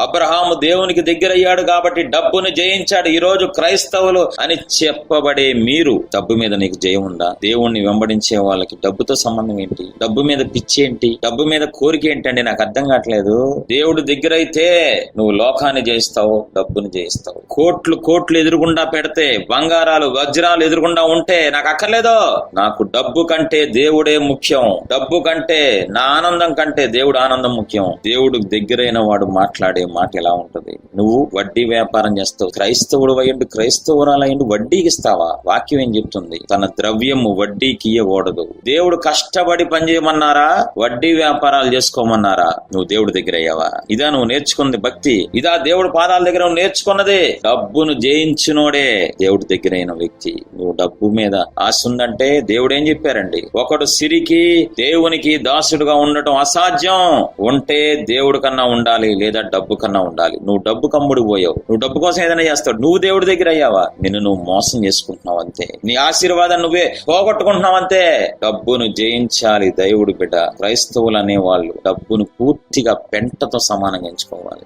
అబ్రహాము దేవునికి దగ్గరయ్యాడు కాబట్టి డబ్బును జయించాడు. ఈ రోజు క్రైస్తవులు అని చెప్పబడే మీరు డబ్బు మీద నీకు జయం ఉందా? దేవుణ్ణి వెంబడించే వాళ్ళకి డబ్బుతో సంబంధం ఏంటి? డబ్బు మీద పిచ్చి ఏంటి? డబ్బు మీద కోరిక ఏంటండి? నాకు అర్థం కావట్లేదు. దేవుడు దగ్గర అయితే నువ్వు లోకాన్ని జయిస్తావు, డబ్బుని జయిస్తావు. కోట్లు కోట్లు ఎదురుగుండా పెడితే, బంగారాలు వజ్రాలు ఎదురుగుండా ఉంటే నాకు అక్కర్లేదు. నాకు డబ్బు కంటే దేవుడే ముఖ్యం. డబ్బు కంటే, నా ఆనందం కంటే దేవుడు ఆనందం ముఖ్యం. దేవుడు దగ్గరైన వాడు మాట్లాడే మాట ఎలా ఉంటది? నువ్వు వడ్డీ వ్యాపారం చేస్తావు, క్రైస్తవుడు అయ్యండు, క్రైస్తవురాలయ్యండు, వడ్డీకి ఇస్తావా? వాక్యం ఏం చెప్తుంది? తన ద్రవ్యము వడ్డీకి ఇయ్యకూడదు. దేవుడు కష్టపడి పనిచేయమన్నారా? వడ్డీ వ్యాపారాలు చేసుకోమన్నారా? నువ్వు దేవుడి దగ్గర అయ్యావా? ఇదా నువ్వు నేర్చుకున్నది భక్తి? ఇదా దేవుడు పాదాల దగ్గర నువ్వు నేర్చుకున్నది? డబ్బును జయించినోడే దేవుడి దగ్గర అయిన వ్యక్తి. నువ్వు డబ్బు మీద ఆశ ఉందంటే దేవుడు ఏం చెప్పారండి? ఒకడు సిరికి దేవునికి దాసుడుగా ఉండటం అసాధ్యం. ఉంటే దేవుడు కన్నా ఉండాలి, లేదా డబ్బు కన్నా ఉండాలి. నువ్వు డబ్బు కమ్ముడు పోయావు, నువ్వు డబ్బు కోసం ఏదైనా చేస్తావు. నువ్వు దేవుడి దగ్గర అయ్యావా? నిన్ను నువ్వు మోసం చేసుకుంటున్నావు అంతే. నీ ఆశీర్వాదం నువ్వే పోగొట్టుకుంటున్నావు అంతే. డబ్బును జయించాలి దేవుడు బిడ్డ. క్రైస్తవులు అనే వాళ్ళు డబ్బును పూర్తిగా పెంటతో సమానంగా ఎంచుకోవాలి.